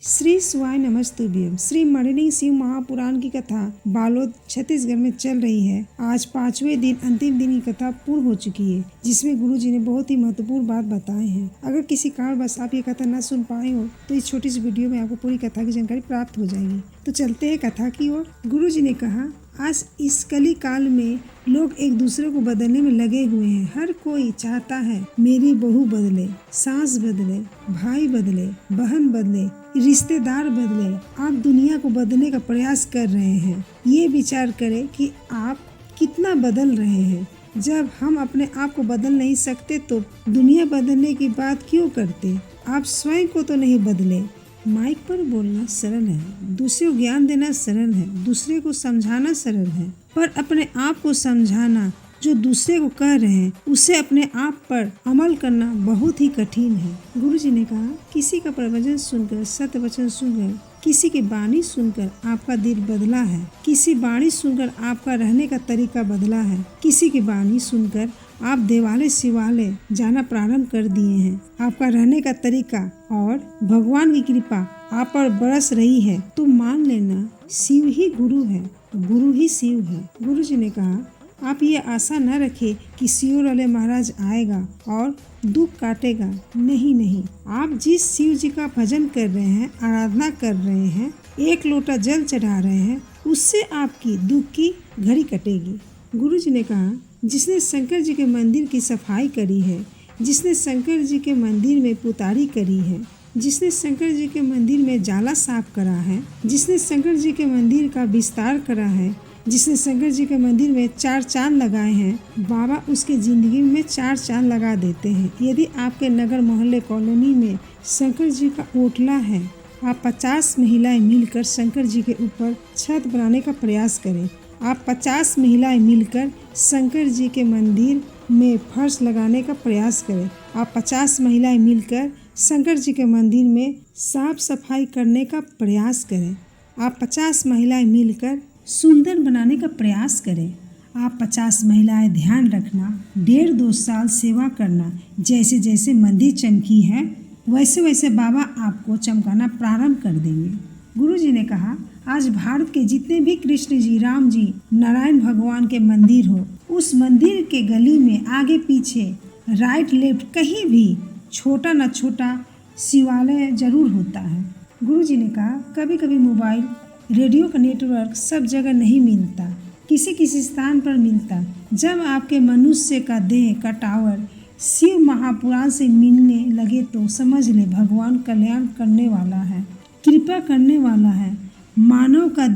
श्री शिवाय नमस्तुभ्यम। श्री मणिलिंग शिव महापुराण की कथा बालोद छत्तीसगढ़ में चल रही है। आज 5वें दिन अंतिम दिन की कथा पूर्ण हो चुकी है, जिसमें गुरु जी ने बहुत ही महत्वपूर्ण बात बताए हैं। अगर किसी कारणवश आप ये कथा न सुन पाए हो तो इस छोटी सी वीडियो में आपको पूरी कथा की जानकारी प्राप्त हो जाएगी। तो चलते हैं कथा की ओर। गुरु जी ने कहा, आज इस कली काल में लोग एक दूसरे को बदलने में लगे हुए हैं। हर कोई चाहता है मेरी बहू बदले, सास बदले, भाई बदले, बहन बदले, रिश्तेदार बदले। आप दुनिया को बदलने का प्रयास कर रहे हैं। ये विचार करें कि आप कितना बदल रहे हैं। जब हम अपने आप को बदल नहीं सकते तो दुनिया बदलने की बात क्यों करते। आप स्वयं को तो नहीं बदले। माइक पर बोलना सरल है, दूसरे को ज्ञान देना सरल है, दूसरे को समझाना सरल है, पर अपने आप को समझाना, जो दूसरे को कह रहे हैं उसे अपने आप पर अमल करना बहुत ही कठिन है। गुरु जी ने कहा, किसी का प्रवचन सुनकर, सत्य वचन सुनकर, किसी की वाणी सुनकर आपका दिल बदला है। किसी वाणी सुनकर आपका रहने का तरीका बदला है। किसी की वाणी सुनकर आप देवालय शिवालय जाना प्रारंभ कर दिए हैं। आपका रहने का तरीका और भगवान की कृपा आप पर बरस रही है तो मान लेना शिव ही गुरु है, गुरु ही शिव है। गुरु जी ने कहा, आप ये आशा न रखें कि शिव वाले महाराज आएगा और दुख काटेगा। नहीं नहीं, आप जिस शिव जी का भजन कर रहे हैं, आराधना कर रहे हैं, एक लोटा जल चढ़ा रहे हैं, उससे आपकी दुख की घड़ी कटेगी। गुरु जी ने कहा, जिसने शंकर जी के मंदिर की सफाई करी है, जिसने शंकर जी के मंदिर में पुतारी करी है, जिसने शंकर जी के मंदिर में जाला साफ करा है, जिसने शंकर जी के मंदिर का विस्तार करा है, जिसने शंकर जी के मंदिर में 4 चांद लगाए हैं, बाबा उसके जिंदगी में 4 चांद लगा देते हैं। यदि आपके नगर मोहल्ले कॉलोनी में शंकर जी का ओटला है, आप 50 महिलाएं मिलकर शंकर जी के ऊपर छत बनाने का प्रयास करें। आप 50 महिलाएं मिलकर शंकर जी के मंदिर में फर्श लगाने का प्रयास करें। आप 50 महिलाएं मिलकर शंकर जी के मंदिर में साफ सफाई करने का प्रयास करें। आप 50 महिलाएं मिलकर सुंदर बनाने का प्रयास करें। आप 50 महिलाएं ध्यान रखना, 1.5-2 साल सेवा करना। जैसे जैसे मंदिर चमकी है वैसे वैसे बाबा आपको चमकाना प्रारंभ कर देंगे। गुरु जी ने कहा, आज भारत के जितने भी कृष्ण जी, राम जी, नारायण भगवान के मंदिर हो, उस मंदिर के गली में आगे पीछे, राइट लेफ्ट, कहीं भी छोटा न छोटा शिवालय जरूर होता है। गुरु जी ने कहा, कभी कभी मोबाइल रेडियो का नेटवर्क सब जगह नहीं मिलता, किसी किसी स्थान पर मिलता। जब आपके मनुष्य का देह का टावर शिव महापुराण से मिलने लगे तो समझ ले भगवान कल्याण करने वाला है, कृपा करने वाला है। मानव का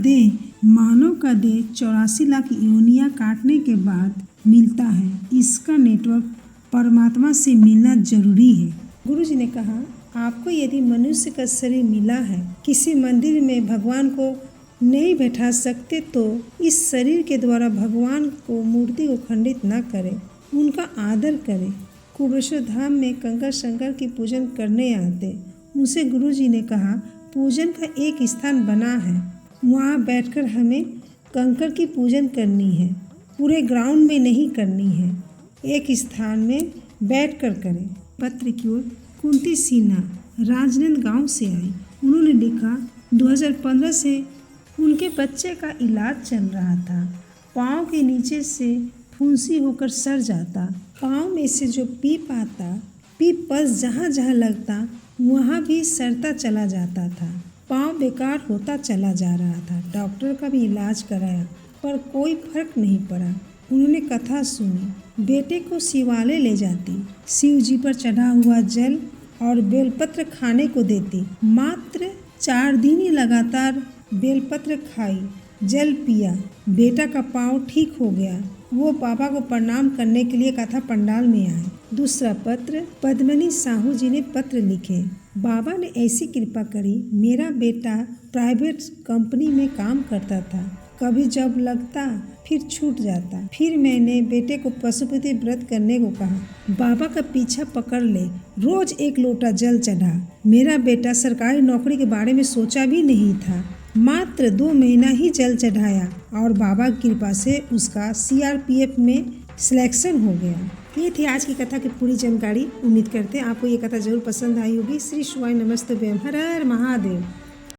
देह 84 लाख योनियां काटने के बाद मिलता है। इसका नेटवर्क परमात्मा से मिलना जरूरी है। गुरु जी ने कहा, आपको यदि मनुष्य का शरीर मिला है, किसी मंदिर में भगवान को नहीं बैठा सकते तो इस शरीर के द्वारा भगवान को मूर्ति को खंडित न करें, उनका आदर करें। कुबेश्वर धाम में कंकर शंकर की पूजन करने आते, उनसे गुरु जी ने कहा, पूजन का एक स्थान बना है, वहाँ बैठकर हमें कंकर की पूजन करनी है, पूरे ग्राउंड में नहीं करनी है, एक स्थान में बैठकर करें। पत्र की ओर कुंती सिन्हा राजनांदगांव से आई। उन्होंने लिखा, 2015 से उनके बच्चे का इलाज चल रहा था। पाँव के नीचे से फुंसी होकर सड़ जाता, पाँव में से जो पीप आता, पीप पल्स जहाँ जहाँ लगता वहाँ भी सड़ता चला जाता था। पाँव बेकार होता चला जा रहा था। डॉक्टर का भी इलाज कराया पर कोई फर्क नहीं पड़ा। उन्होंने कथा सुनी, बेटे को शिवालय ले जाती, शिव जी पर चढ़ा हुआ जल और बेलपत्र खाने को देती। मात्र 4 दिन ही लगातार बेलपत्र खाई, जल पिया, बेटा का पाँव ठीक हो गया। वो बाबा को प्रणाम करने के लिए कथा पंडाल में आए। दूसरा पत्र पद्मनी साहू जी ने पत्र लिखे, बाबा ने ऐसी कृपा करी, मेरा बेटा प्राइवेट कंपनी में काम करता था, कभी जब लगता फिर छूट जाता। फिर मैंने बेटे को पशुपति व्रत करने को कहा, बाबा का पीछा पकड़ ले, रोज 1 लोटा जल चढ़ा। मेरा बेटा सरकारी नौकरी के बारे में सोचा भी नहीं था, मात्र 2 महीना ही जल चढ़ाया और बाबा की कृपा से उसका CRPF में सिलेक्शन हो गया। ये थी आज की कथा की पूरी जानकारी। उम्मीद करते हैं आपको ये कथा जरूर पसंद आई होगी। श्री शिवाय नमस्तुभ्यम। हर हर महादेव।